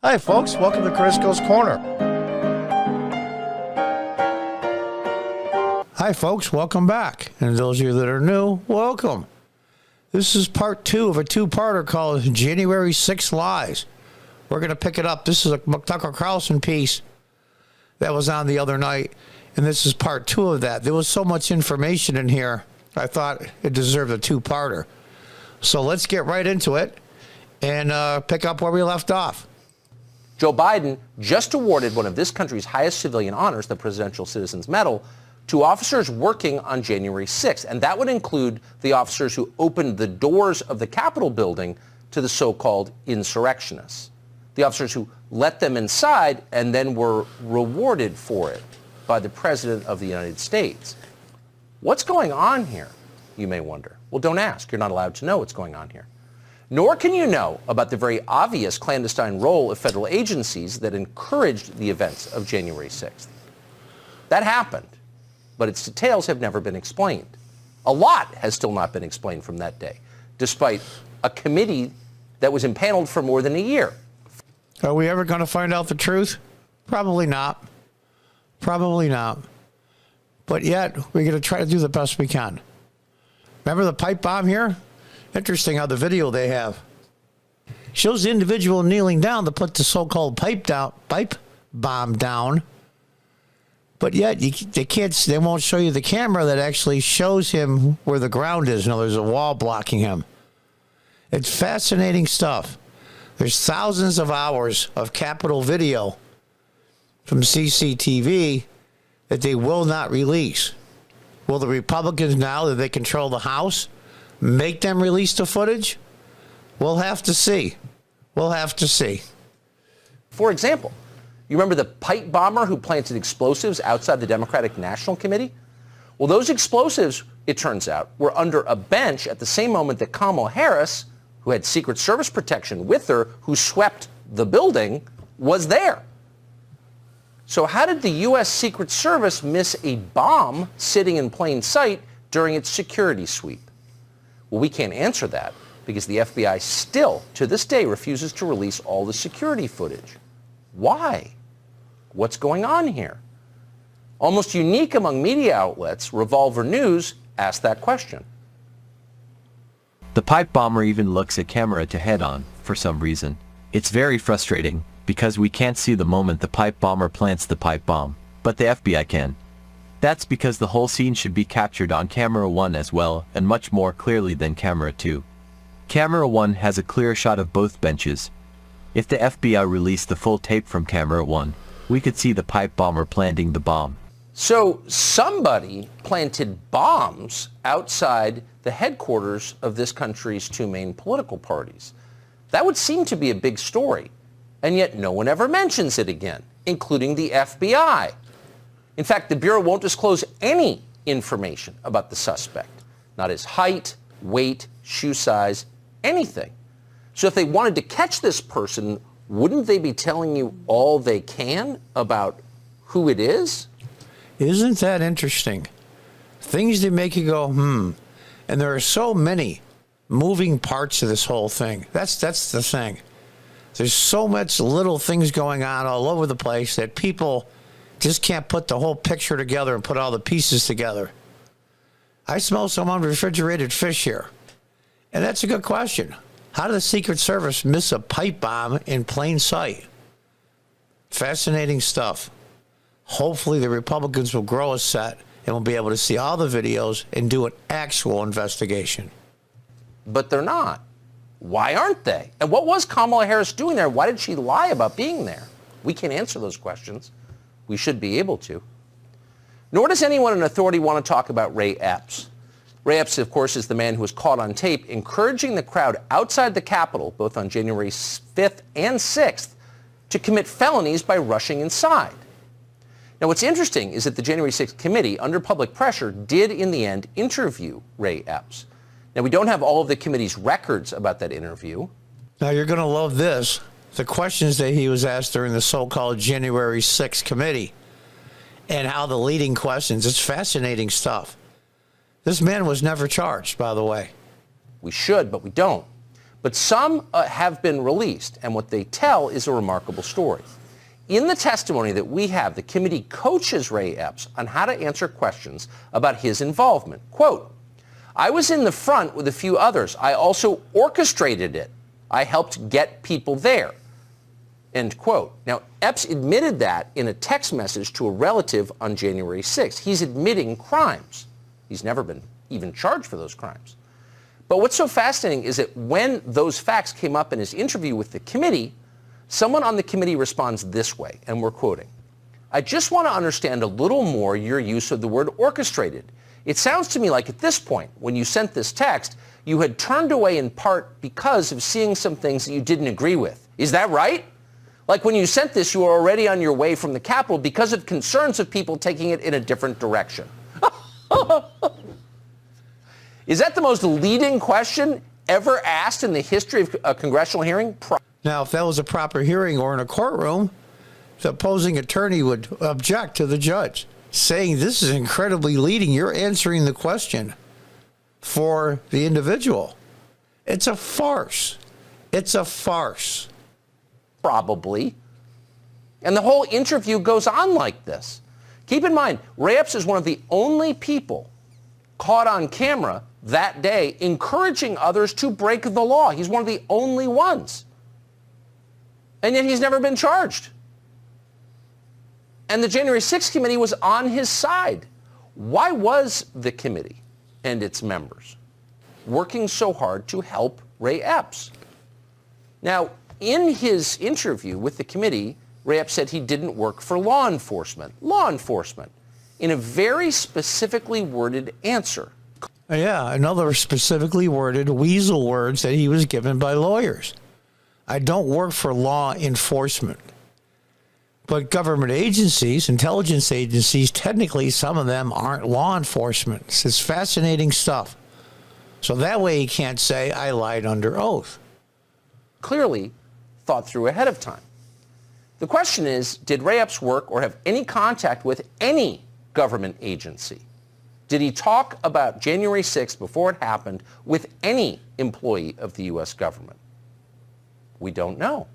Hi, folks. Welcome to Crisco's Corner. Hi, folks. Welcome back. And those of you that are new, welcome. This is part 2 of a two-parter called January 6 Lies. We're going to pick it up. This is a Tucker Carlson piece that was on the other night, and this is part 2 of that. There was so much information in here, I thought it deserved a two-parter. So let's get right into it and pick up where we left off. Joe Biden just awarded one of this country's highest civilian honors, the Presidential Citizens Medal, to officers working on January 6th. And that would include the officers who opened the doors of the Capitol building to the so-called insurrectionists. The officers who let them inside and then were rewarded for it by the President of the United States. What's going on here, you may wonder? Well, don't ask. You're not allowed to know what's going on here. Nor can you know about the very obvious clandestine role of federal agencies that encouraged the events of January 6th. That happened, but its details have never been explained. A lot has still not been explained from that day, despite a committee that was impaneled for more than a year. Are we ever going to find out the truth? Probably not. Probably not. But yet, we're going to try to do the best we can. Remember the pipe bomb here? Interesting how the video they have shows the individual kneeling down to put the so-called pipe bomb down. But yet, they won't show you the camera that actually shows him where the ground is. No, there's a wall blocking him. It's fascinating stuff. There's thousands of hours of Capitol video from CCTV that they will not release. Will the Republicans, now that they control the House, make them release the footage? We'll have to see. We'll have to see. For example, you remember the pipe bomber who planted explosives outside the Democratic National Committee? Well, those explosives, it turns out, were under a bench at the same moment that Kamala Harris, who had Secret Service protection with her, who swept the building, was there. So how did the U.S. Secret Service miss a bomb sitting in plain sight during its security sweep? Well, we can't answer that because the FBI still, to this day, refuses to release all the security footage. Why? What's going on here? Almost unique among media outlets, Revolver News asked that question. The pipe bomber even looks at camera to head on, for some reason. It's very frustrating, because we can't see the moment the pipe bomber plants the pipe bomb, but the FBI can. That's because the whole scene should be captured on camera 1 as well, and much more clearly than camera 2. Camera 1 has a clear shot of both benches. If the FBI released the full tape from camera 1, we could see the pipe bomber planting the bomb. So somebody planted bombs outside the headquarters of this country's two main political parties. That would seem to be a big story, and yet no one ever mentions it again, including the FBI. In fact, the Bureau won't disclose any information about the suspect, not his height, weight, shoe size, anything. So if they wanted to catch this person, wouldn't they be telling you all they can about who it is? Isn't that interesting? Things that make you go, And there are so many moving parts to this whole thing. That's the thing. There's so much little things going on all over the place that people just can't put the whole picture together and put all the pieces together. I smell some unrefrigerated fish here. And that's a good question. How did the Secret Service miss a pipe bomb in plain sight? Fascinating stuff. Hopefully the Republicans will grow a set and will be able to see all the videos and do an actual investigation. But they're not. Why aren't they? And what was Kamala Harris doing there? Why did she lie about being there? We can't answer those questions. We should be able to. Nor does anyone in authority want to talk about Ray Epps. Ray Epps, of course, is the man who was caught on tape encouraging the crowd outside the Capitol, both on January 5th and 6th, to commit felonies by rushing inside. Now, what's interesting is that the January 6th committee, under public pressure, did in the end interview Ray Epps. Now, we don't have all of the committee's records about that interview. Now, you're going to love this. The questions that he was asked during the so-called January 6th committee and how the leading questions, it's fascinating stuff. This man was never charged, by the way. We should, but we don't. But some have been released, and what they tell is a remarkable story. In the testimony that we have, the committee coaches Ray Epps on how to answer questions about his involvement. Quote, "I was in the front with a few others. I also orchestrated it. I helped get people there." End quote. Now, Epps admitted that in a text message to a relative on January 6th. He's admitting crimes. He's never been even charged for those crimes. But what's so fascinating is that when those facts came up in his interview with the committee, someone on the committee responds this way, and we're quoting, "I just want to understand a little more your use of the word orchestrated. It sounds to me like at this point, when you sent this text, you had turned away in part because of seeing some things that you didn't agree with. Is that right? Like when you sent this, you were already on your way from the Capitol because of concerns of people taking it in a different direction." Is that the most leading question ever asked in the history of a congressional hearing? Now, if that was a proper hearing or in a courtroom, the opposing attorney would object to the judge, saying, "This is incredibly leading. You're answering the question for the individual." It's a farce. It's a farce. Probably. And the whole interview goes on like this. Keep in mind, Ray Epps is one of the only people caught on camera that day encouraging others to break the law. He's one of the only ones. And yet he's never been charged. And the January 6th committee was on his side. Why was the committee and its members working so hard to help Ray Epps? Now, in his interview with the committee, Ray Epps said he didn't work for law enforcement. Law enforcement, in a very specifically worded answer. Yeah, another specifically worded weasel words that he was given by lawyers. "I don't work for law enforcement." But government agencies, intelligence agencies, technically some of them aren't law enforcement. It's fascinating stuff. So that way he can't say, "I lied under oath." Clearly thought through ahead of time. The question is, did Ray Epps work or have any contact with any government agency? Did he talk about January 6th before it happened with any employee of the U.S. government? We don't know.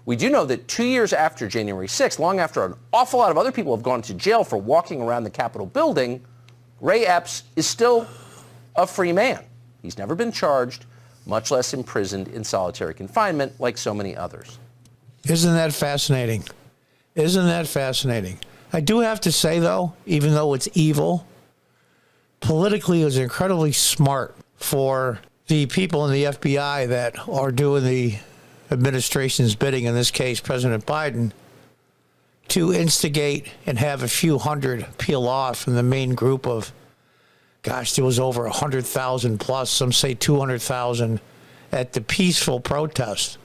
We do know that 2 years after January 6th, long after an awful lot of other people have gone to jail for walking around the Capitol building, Ray Epps is still a free man. He's never been charged, much less imprisoned in solitary confinement like so many others. Isn't that fascinating? Isn't that fascinating? I do have to say, though, even though it's evil, politically it was incredibly smart for the people in the FBI that are doing the administration's bidding, in this case, President Biden, to instigate and have a few hundred peel off from the main group of, gosh, there was over 100,000 plus, some say 200,000 at the peaceful protest.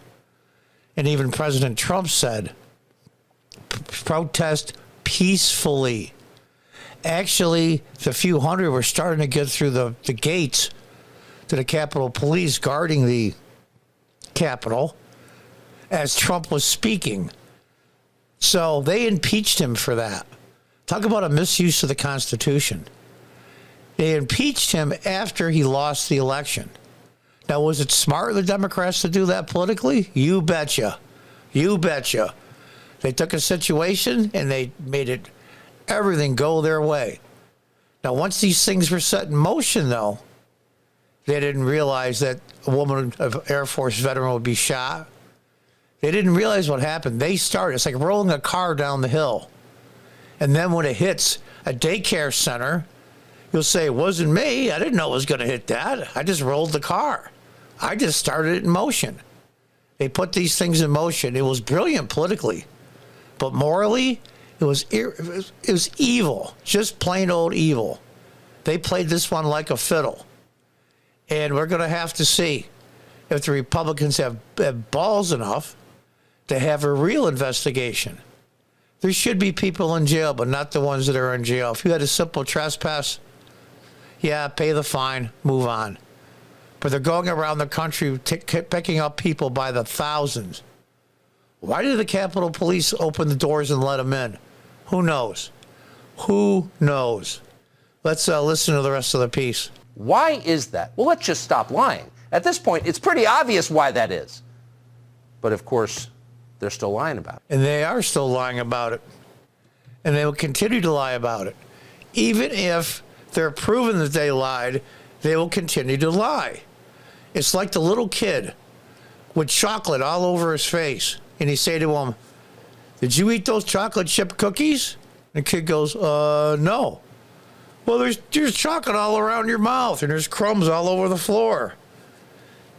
And even President Trump said, protest peacefully. Actually, the few hundred were starting to get through the gates to the Capitol Police guarding the Capitol as Trump was speaking. So they impeached him for that. Talk about a misuse of the Constitution. They impeached him after he lost the election. Now, was it smart of the Democrats to do that politically? You betcha. You betcha. They took a situation and they made everything go their way. Now, once these things were set in motion, though, they didn't realize that a woman of Air Force veteran would be shot. They didn't realize what happened. They started. It's like rolling a car down the hill. And then when it hits a daycare center, you'll say, it wasn't me. I didn't know it was going to hit that. I just rolled the car. I just started it in motion. They put these things in motion. It was brilliant politically. But morally, it was evil. Just plain old evil. They played this one like a fiddle. And we're going to have to see if the Republicans have balls enough to have a real investigation. There should be people in jail, but not the ones that are in jail. If you had a simple trespass, yeah, pay the fine, move on. But they're going around the country picking up people by the thousands. Why did the Capitol Police open the doors and let them in? Who knows? Who knows? Let's listen to the rest of the piece. Why is that? Well, let's just stop lying. At this point, it's pretty obvious why that is. But of course, they're still lying about it. And they are still lying about it. And they will continue to lie about it. Even if they're proven that they lied, they will continue to lie. It's like the little kid with chocolate all over his face. And you say to him, "Did you eat those chocolate chip cookies?" And the kid goes, no. "Well, there's chocolate all around your mouth and there's crumbs all over the floor."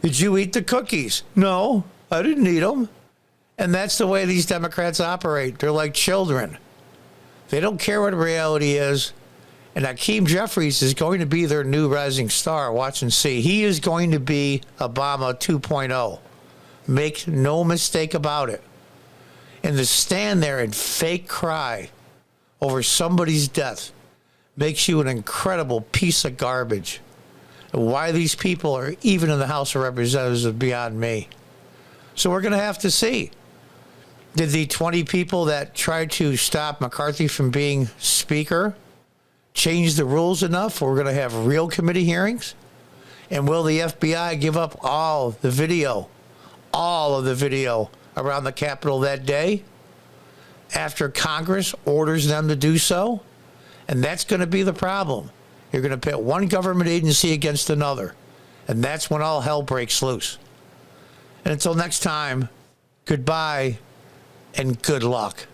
"Did you eat the cookies?" "No, I didn't eat them." And that's the way these Democrats operate. They're like children. They don't care what reality is. And Hakeem Jeffries is going to be their new rising star. Watch and see. He is going to be Obama 2.0. Make no mistake about it. And to stand there and fake cry over somebody's death makes you an incredible piece of garbage. And why these people are even in the House of Representatives is beyond me. So we're going to have to see. Did the 20 people that tried to stop McCarthy from being Speaker change the rules enough where we're going to have real committee hearings? And will the FBI give up all of the video around the Capitol that day after Congress orders them to do so? And that's going to be the problem. You're going to pit one government agency against another. And that's when all hell breaks loose. And until next time, goodbye and good luck.